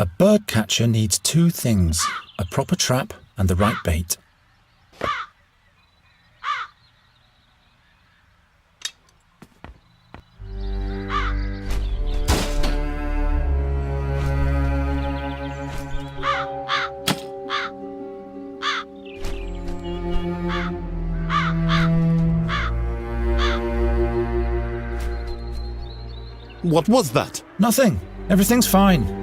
A bird catcher needs two things, a proper trap and the right bait. What was that? Nothing. Everything's fine.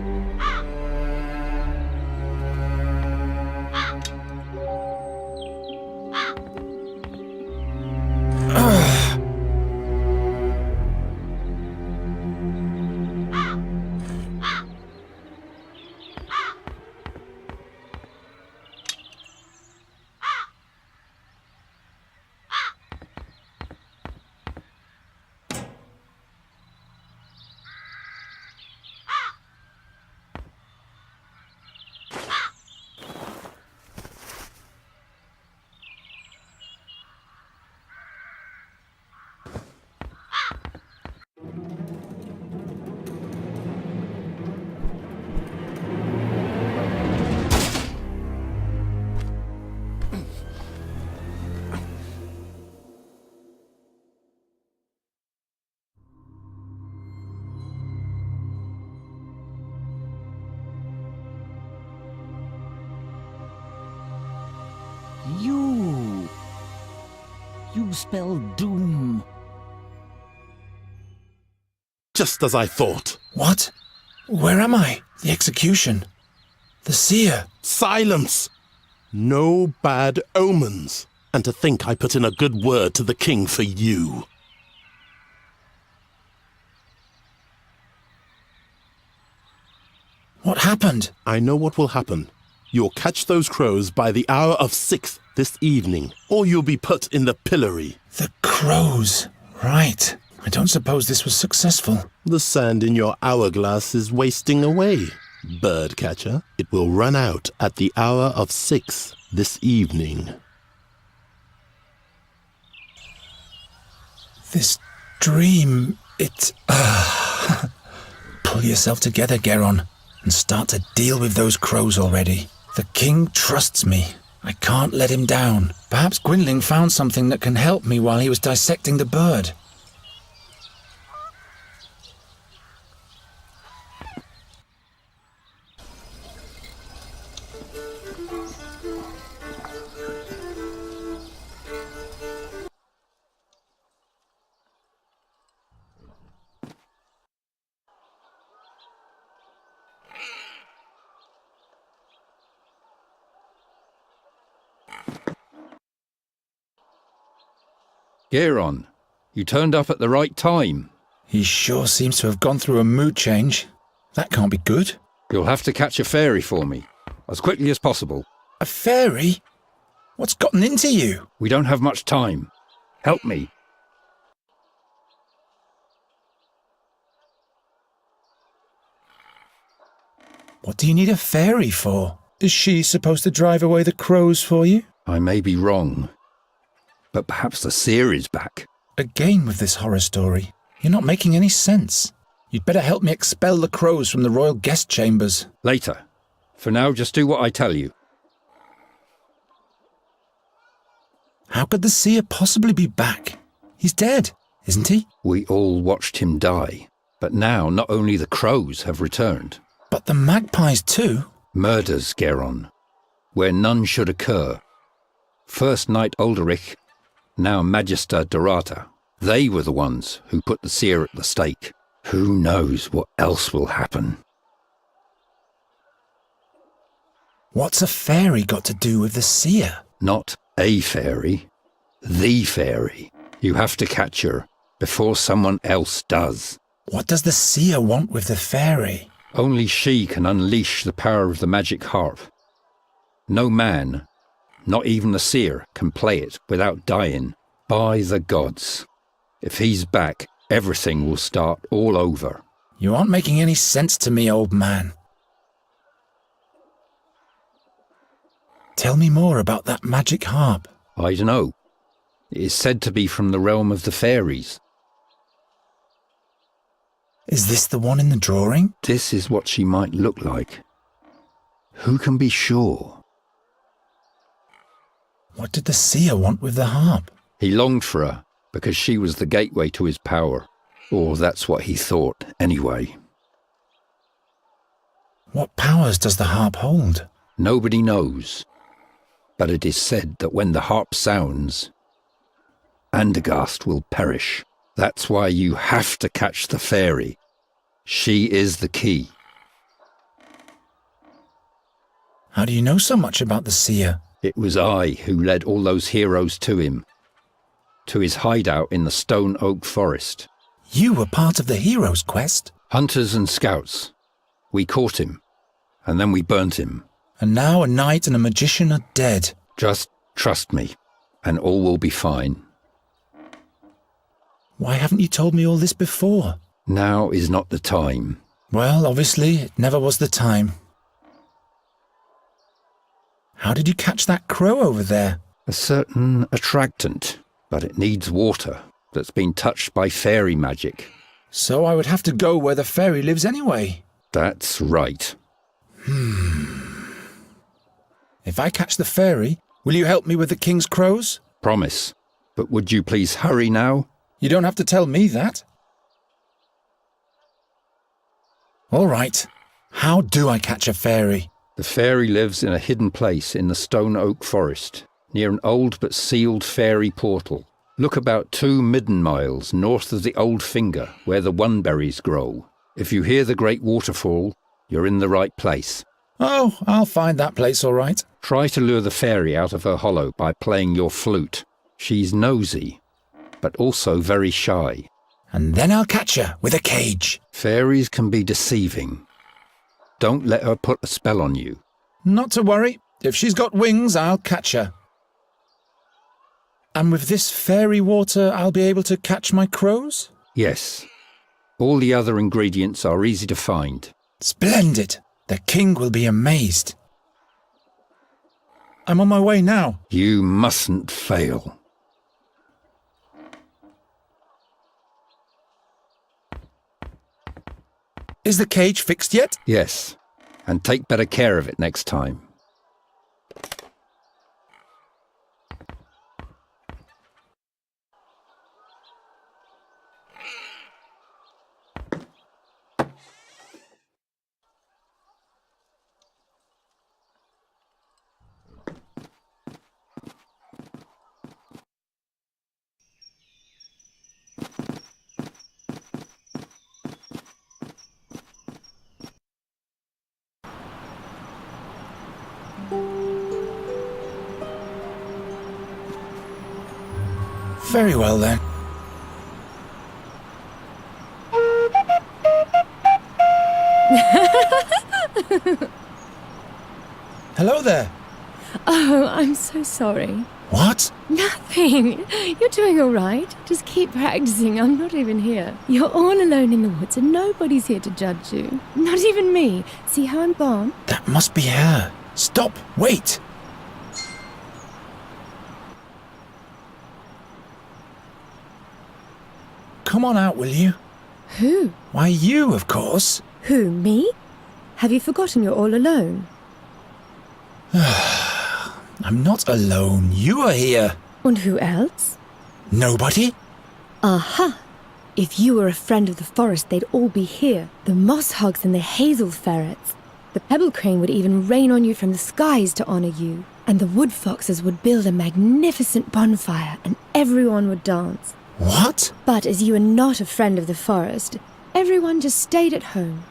You spell doom. Just as I thought. What? Where am I? The execution. The seer. Silence! No bad omens. And to think I put in a good word to the king for you. What happened? I know what will happen. You'll catch those crows by the hour of 6 this evening, or you'll be put in the pillory. The crows. Right. I don't suppose this was successful. The sand in your hourglass is wasting away, birdcatcher. It will run out at the hour of 6 this evening. This dream, it... Pull yourself together, Geron, and start to deal with those crows already. The king trusts me. I can't let him down. Perhaps Gwynling found something that can help me while he was dissecting the bird. Geron, you turned up at the right time. He sure seems to have gone through a mood change. That can't be good. You'll have to catch a fairy for me, as quickly as possible. A fairy? What's gotten into you? We don't have much time. Help me. What do you need a fairy for? Is she supposed to drive away the crows for you? I may be wrong, but perhaps the seer is back. Again with this horror story. You're not making any sense. You'd better help me expel the crows from the royal guest chambers. Later. For now, just do what I tell you. How could the seer possibly be back? He's dead, isn't he? We all watched him die, but now not only the crows have returned. But the magpies too? Murders, Geron, where none should occur. First Knight Ulderich, now Magister Dorata. They were the ones who put the seer at the stake. Who knows what else will happen? What's a fairy got to do with the seer? Not a fairy, the fairy. You have to catch her before someone else does. What does the seer want with the fairy? Only she can unleash the power of the magic harp. No man, not even the seer, can play it without dying. By the gods. If he's back, everything will start all over. You aren't making any sense to me, old man. Tell me more about that magic harp. I don't know. It is said to be from the realm of the fairies. Is this the one in the drawing? This is what she might look like. Who can be sure? What did the seer want with the harp? He longed for her because she was the gateway to his power. Or that's what he thought, anyway. What powers does the harp hold? Nobody knows. But it is said that when the harp sounds, Andergast will perish. That's why you have to catch the fairy. She is the key. How do you know so much about the seer? It was I who led all those heroes to him, to his hideout in the stone oak forest. You were part of the hero's quest? Hunters and scouts. We caught him, and then we burnt him. And now a knight and a magician are dead. Just trust me, and all will be fine. Why haven't you told me all this before? Now is not the time. Well, obviously, it never was the time. How did you catch that crow over there? A certain attractant, but it needs water that's been touched by fairy magic. So I would have to go where the fairy lives anyway. That's right. If I catch the fairy, will you help me with the king's crows? Promise. But would you please hurry now? You don't have to tell me that. All right. How do I catch a fairy? The fairy lives in a hidden place in the stone oak forest, near an old but sealed fairy portal. Look about 2 midden miles north of the old finger, where the oneberries grow. If you hear the great waterfall, you're in the right place. Oh, I'll find that place all right. Try to lure the fairy out of her hollow by playing your flute. She's nosy, but also very shy. And then I'll catch her with a cage. Fairies can be deceiving. Don't let her put a spell on you. Not to worry. If she's got wings, I'll catch her. And with this fairy water, I'll be able to catch my crows? Yes. All the other ingredients are easy to find. Splendid. The king will be amazed. I'm on my way now. You mustn't fail. Is the cage fixed yet? Yes. And take better care of it next time. Very well then. Hello there. Oh, I'm so sorry. What? Nothing. You're doing all right. Just keep practicing. I'm not even here. You're all alone in the woods and nobody's here to judge you. Not even me. See how I'm gone? That must be her. Stop. Wait. Come on out, will you? Who? Why, you, of course. Who, me? Have you forgotten you're all alone? I'm not alone. You are here. And who else? Nobody? Aha! If you were a friend of the forest, they'd all be here. The moss hogs and the hazel ferrets. The pebble crane would even rain on you from the skies to honor you. And the wood foxes would build a magnificent bonfire and everyone would dance. What? But as you are not a friend of the forest, everyone just stayed at home.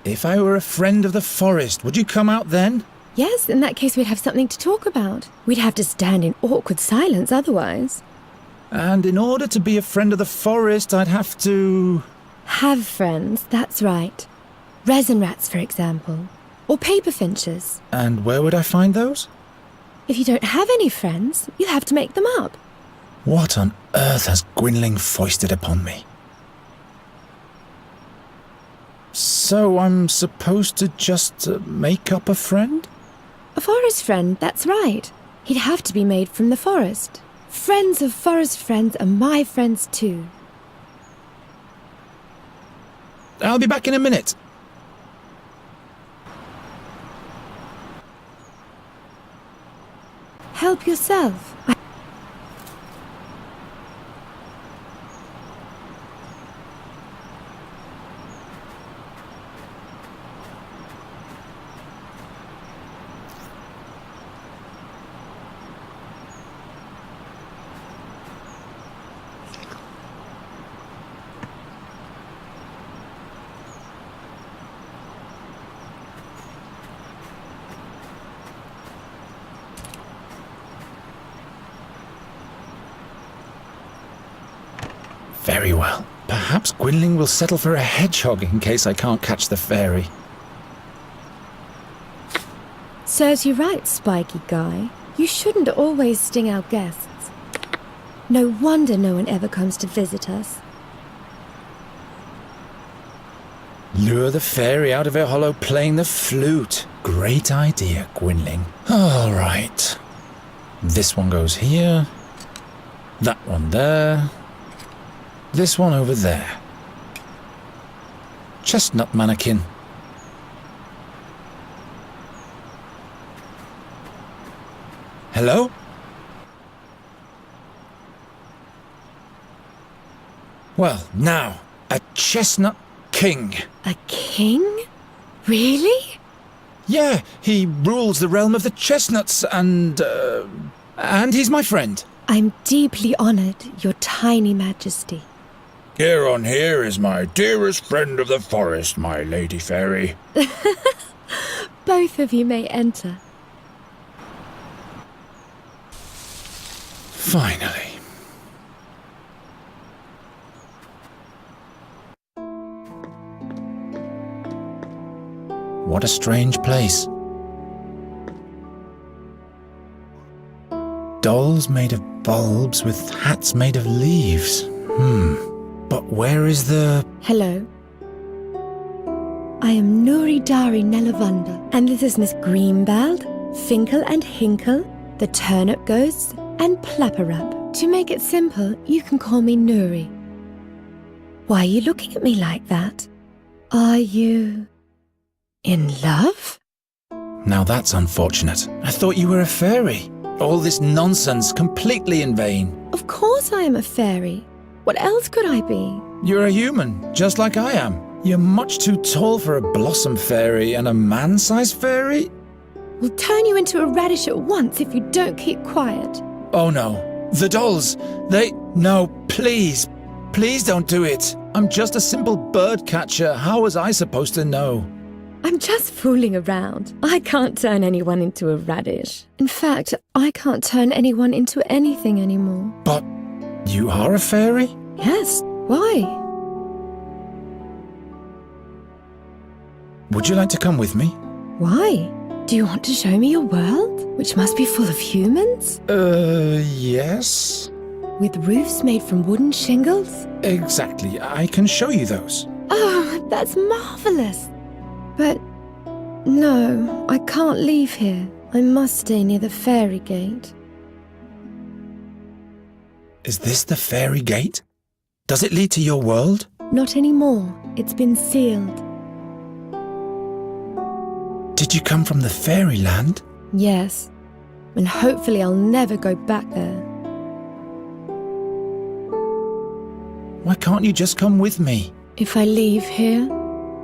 If I were a friend of the forest, would you come out then? Yes, in that case we'd have something to talk about. We'd have to stand in awkward silence otherwise. And in order to be a friend of the forest, I'd have to... Have friends, that's right. Resin rats, for example. Or paper finches. And where would I find those? If you don't have any friends, you'll have to make them up. What on earth has Gwynling foisted upon me? So I'm supposed to just make up a friend? A forest friend, that's right. He'd have to be made from the forest. Friends of forest friends are my friends too. I'll be back in a minute. Help yourself. Very well. Perhaps Gwynling will settle for a hedgehog in case I can't catch the fairy. Serves you right, spiky guy. You shouldn't always sting our guests. No wonder no one ever comes to visit us. Lure the fairy out of her hollow playing the flute. Great idea, Gwynling. All right. This one goes here. That one there. This one over there. Chestnut mannequin. Hello? Well, now, a chestnut king. A king? Really? Yeah, he rules the realm of the chestnuts and he's my friend. I'm deeply honored, your tiny majesty. Here is my dearest friend of the forest, my lady fairy. Both of you may enter. Finally. What a strange place. Dolls made of bulbs with hats made of leaves. But where is the... Hello. I am Nuri Dari Nelavunda, and this is Miss Greenbald, Finkel and Hinkle, the Turnip Ghosts, and Plapperup. To make it simple, you can call me Nuri. Why are you looking at me like that? Are you... in love? Now that's unfortunate. I thought you were a fairy. All this nonsense completely in vain. Of course I am a fairy. What else could I be? You're a human, just like I am. You're much too tall for a blossom fairy and a man-sized fairy. We'll turn you into a radish at once if you don't keep quiet. Oh no, the dolls, No, please. Please don't do it. I'm just a simple bird catcher. How was I supposed to know? I'm just fooling around. I can't turn anyone into a radish. In fact, I can't turn anyone into anything anymore. But you are a fairy? Yes, why? Would you like to come with me? Why? Do you want to show me your world, which must be full of humans? Yes. With roofs made from wooden shingles? Exactly. I can show you those. Oh, that's marvelous. But no, I can't leave here. I must stay near the fairy gate. Is this the fairy gate? Does it lead to your world? Not anymore. It's been sealed. Did you come from the fairyland? Yes. And hopefully I'll never go back there. Why can't you just come with me? If I leave here,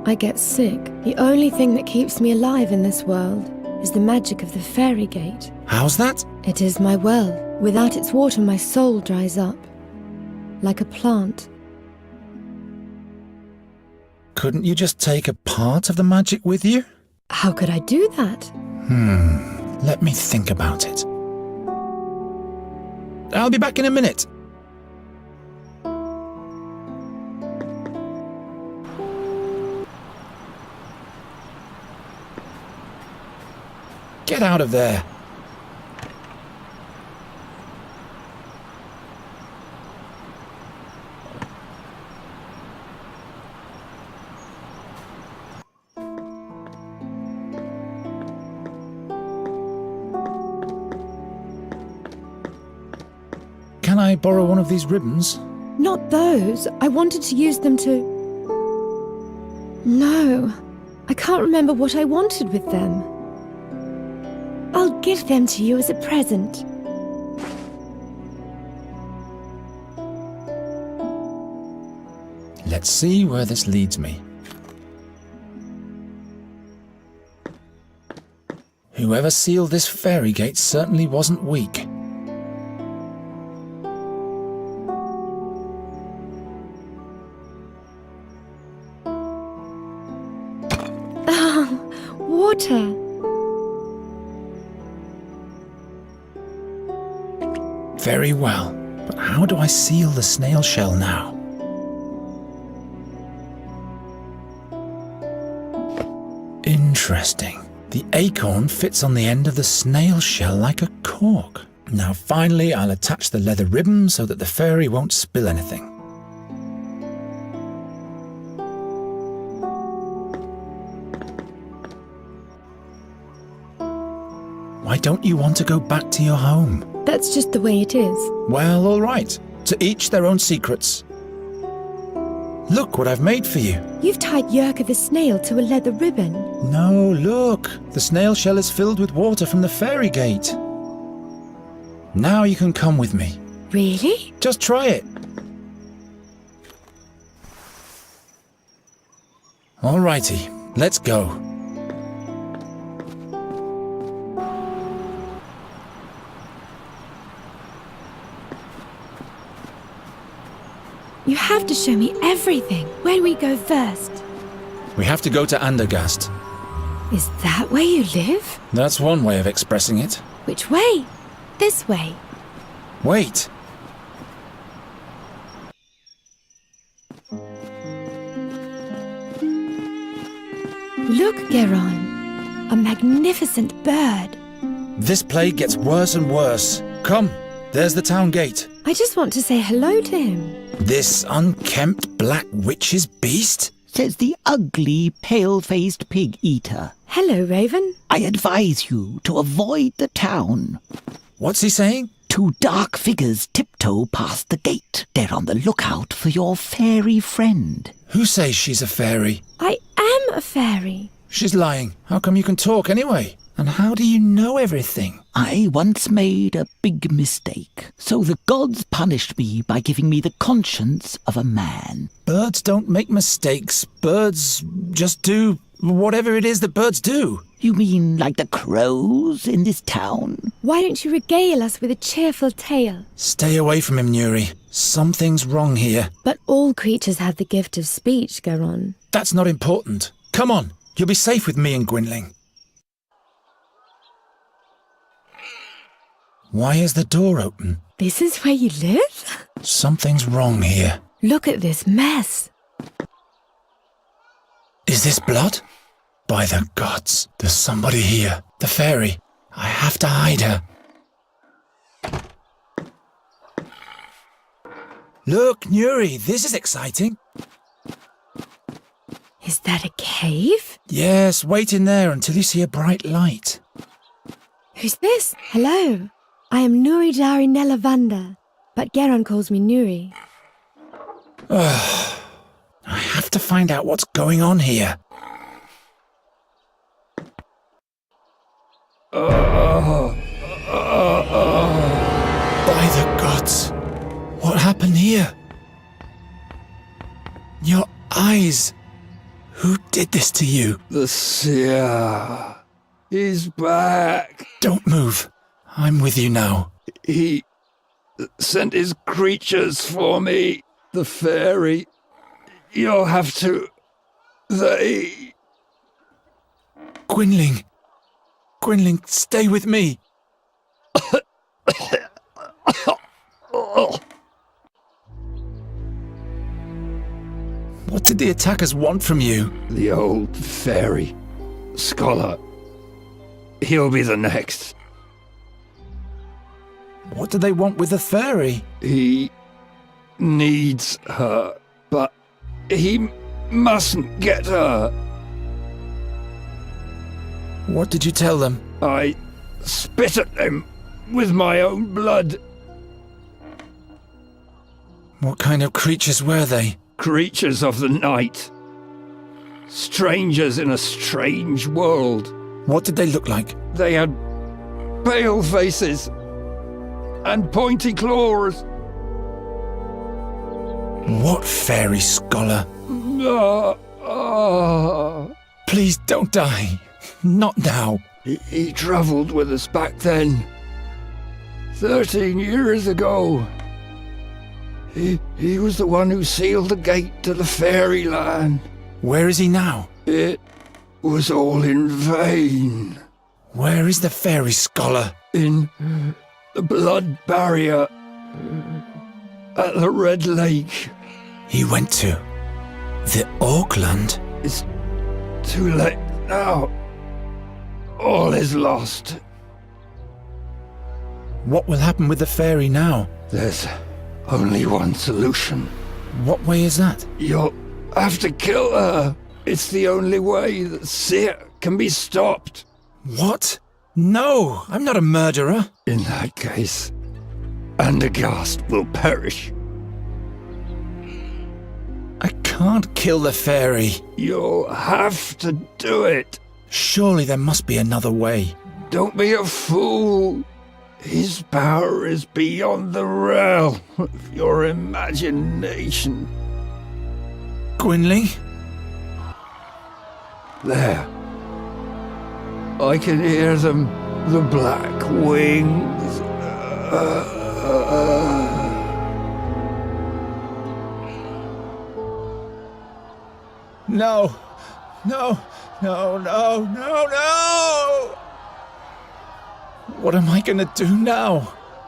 I get sick. The only thing that keeps me alive in this world is the magic of the fairy gate. How's that? It is my well. Without its water, my soul dries up. Like a plant. Couldn't you just take a part of the magic with you? How could I do that? Let me think about it. I'll be back in a minute. Get out of there. Can I borrow one of these ribbons? Not those. I wanted to use them to... No, I can't remember what I wanted with them. I'll give them to you as a present. Let's see where this leads me. Whoever sealed this fairy gate certainly wasn't weak. Water. Very well, but how do I seal the snail shell now? Interesting. The acorn fits on the end of the snail shell like a cork. Now finally I'll attach the leather ribbon so that the fairy won't spill anything. Why don't you want to go back to your home? That's just the way it is. Well, all right. To each their own secrets. Look what I've made for you. You've tied Yerka the snail to a leather ribbon. No, look. The snail shell is filled with water from the fairy gate. Now you can come with me. Really? Just try it. All righty, let's go. You have to show me everything. Where do we go first? We have to go to Andergast. Is that where you live? That's one way of expressing it. Which way? This way. Wait. Look, Geron. A magnificent bird. This plague gets worse and worse. Come, there's the town gate. I just want to say hello to him. This unkempt black witch's beast? Says the ugly, pale-faced pig-eater. Hello, Raven. I advise you to avoid the town. What's he saying? Two dark figures tiptoe past the gate. They're on the lookout for your fairy friend. Who says she's a fairy? I am a fairy. She's lying. How come you can talk anyway? And how do you know everything? I once made a big mistake, so the gods punished me by giving me the conscience of a man. Birds don't make mistakes. Birds just do whatever it is that birds do. You mean like the crows in this town? Why don't you regale us with a cheerful tale? Stay away from him, Nuri. Something's wrong here. But all creatures have the gift of speech, Geron. That's not important. Come on, you'll be safe with me and Gwynling. Why is the door open? This is where you live? Something's wrong here. Look at this mess. Is this blood? By the gods, there's somebody here. The fairy. I have to hide her. Look, Nuri, this is exciting. Is that a cave? Yes, wait in there until you see a bright light. Who's this? Hello. I am Nuri Dari Nelavanda, but Geron calls me Nuri. I have to find out what's going on here. By the gods, what happened here? Your eyes. Who did this to you? The seer. He's back. Don't move. I'm with you now. He sent his creatures for me. The fairy. You'll have to... They... Gwynling. Gwynling, stay with me. What did the attackers want from you? The old fairy. Scholar. He'll be the next. What do they want with the fairy? He needs her, but he mustn't get her. What did you tell them? I spit at them with my own blood. What kind of creatures were they? Creatures of the night. Strangers in a strange world. What did they look like? They had pale faces, and pointy claws. What fairy scholar? Ah, ah. Please don't die. Not now. He travelled with us back then. 13 years ago. He was the one who sealed the gate to the fairyland. Where is he now? It was all in vain. Where is the fairy scholar? In the blood barrier at the Red Lake. He went to the Auckland? It's too late now. All is lost. What will happen with the fairy now? There's only one solution. What way is that? You'll have to kill her. It's the only way that Seer can be stopped. What? No, I'm not a murderer. In that case, Andergast will perish. I can't kill the fairy. You'll have to do it. Surely there must be another way. Don't be a fool. His power is beyond the realm of your imagination. Gwynling? There. I can hear them, the black wings. No. No. No, no, no, no! What am I gonna do now?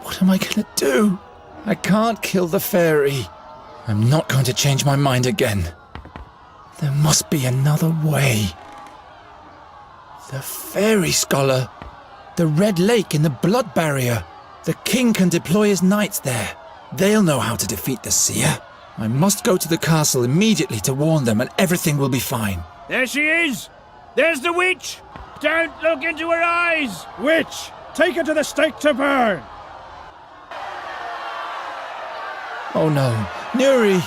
What am I gonna do? I can't kill the fairy. I'm not going to change my mind again. There must be another way. The fairy scholar. The Red Lake in the blood barrier. The king can deploy his knights there. They'll know how to defeat the seer. I must go to the castle immediately to warn them and everything will be fine. There she is! There's the witch! Don't look into her eyes! Witch, take her to the stake to burn! Oh no, Nuri!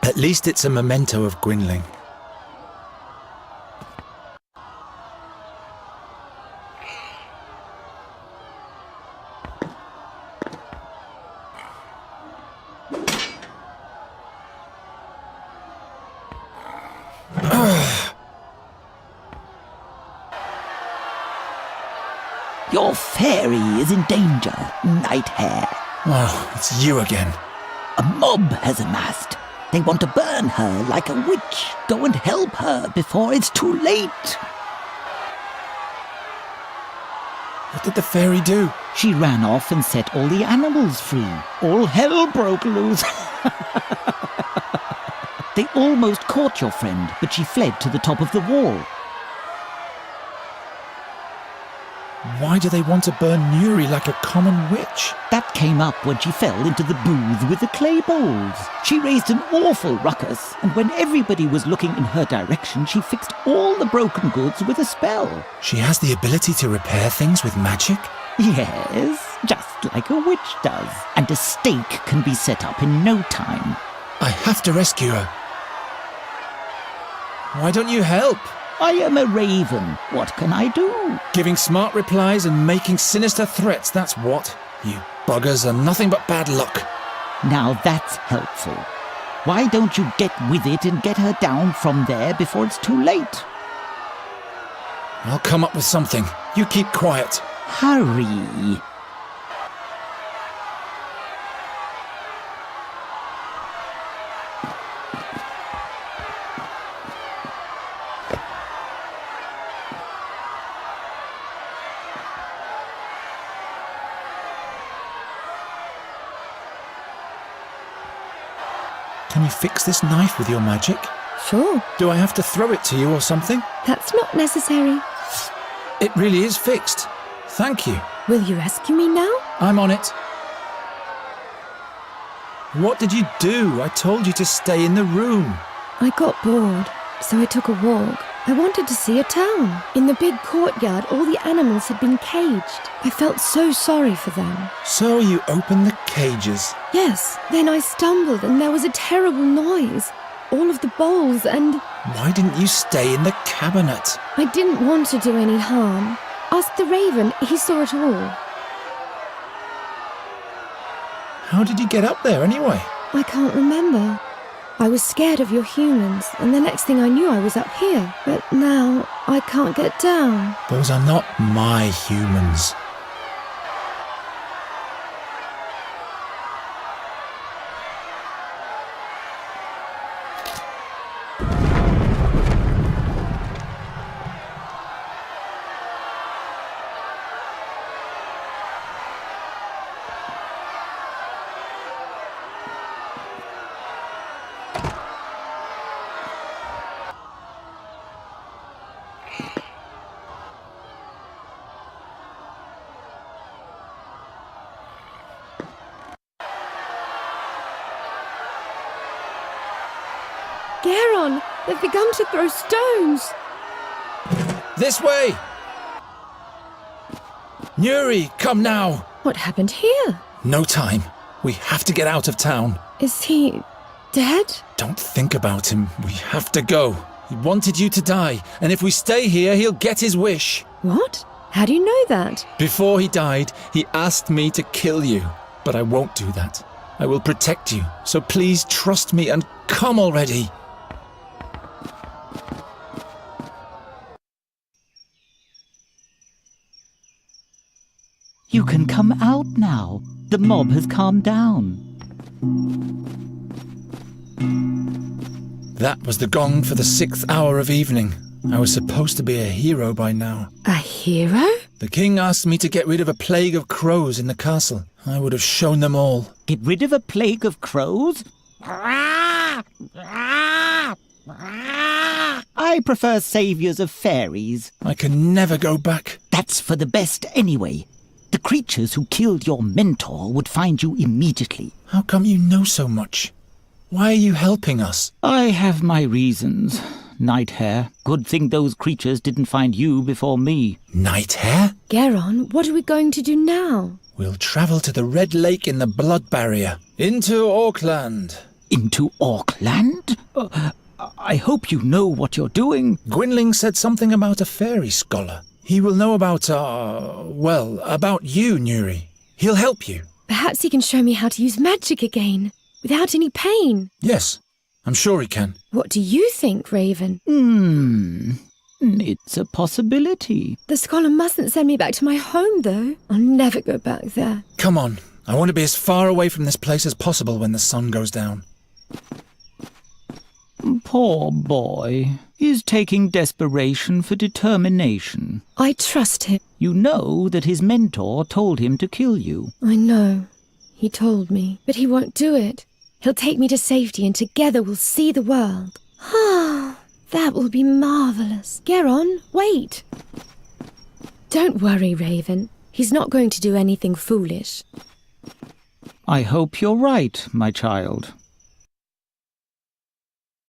At least it's a memento of Gwynling. Your fairy is in danger, Night Hare. Oh, it's you again. A mob has amassed. They want to burn her like a witch. Go and help her before it's too late. What did the fairy do? She ran off and set all the animals free. All hell broke loose. They almost caught your friend, but she fled to the top of the wall. Why do they want to burn Nuri like a common witch? That came up when she fell into the booth with the clay bowls. She raised an awful ruckus, and when everybody was looking in her direction, she fixed all the broken goods with a spell. She has the ability to repair things with magic? Yes, just like a witch does. And a stake can be set up in no time. I have to rescue her. Why don't you help? I am a raven. What can I do? Giving smart replies and making sinister threats, that's what. You buggers are nothing but bad luck. Now that's helpful. Why don't you get with it and get her down from there before it's too late? I'll come up with something. You keep quiet. Hurry. Can you fix this knife with your magic? Sure, Do I have to throw it to you or something? that's not necessary. It really is fixed. Thank you. Will you rescue me now? I'm on it. What did you do? I told you to stay in the room. I got bored, so I took a walk. I wanted to see a town. In the big courtyard, all the animals had been caged. I felt so sorry for them. So you opened the cages. Yes, then I stumbled and there was a terrible noise. all of the bowls and Why didn't you stay in the cabinet? I didn't want to do any harm. Ask the raven, he saw it all. How did you get up there anyway? I can't remember. I was scared of your humans, and the next thing I knew I was up here. But now I can't get down. Those are not my humans. Garon, they've begun to throw stones. This way! Nuri, come now! What happened here? No time. We have to get out of town. Is he dead? Don't think about him. We have to go. He wanted you to die, and if we stay here, he'll get his wish. What? How do you know that? Before he died, he asked me to kill you, but I won't do that. I will protect you, so please trust me and come already. You can come out now. The mob has calmed down. That was the gong for the 6th hour of evening. I was supposed to be a hero by now. A hero? The king asked me to get rid of a plague of crows in the castle. I would have shown them all. Get rid of a plague of crows? I prefer saviours of fairies. I can never go back. That's for the best anyway. The creatures who killed your mentor would find you immediately. How come you know so much? Why are you helping us? I have my reasons. Night Hare. Good thing those creatures didn't find you before me. Night Hare? Garon, what are we going to do now? We'll travel to the Red Lake in the Blood Barrier. Into Auckland. Into Auckland? I hope you know what you're doing. Gwynling said something about a fairy scholar. He will know about, about you, Nuri. He'll help you. Perhaps he can show me how to use magic again, without any pain. Yes, I'm sure he can. What do you think, Raven? It's a possibility. The scholar mustn't send me back to my home, though. I'll never go back there. Come on. I want to be as far away from this place as possible when the sun goes down. Poor boy. He's taking desperation for determination. I trust him. You know that his mentor told him to kill you. I know. He told me. But he won't do it. He'll take me to safety and together we'll see the world. Ah, that will be marvellous. Garon, wait. Don't worry, Raven. He's not going to do anything foolish. I hope you're right, my child.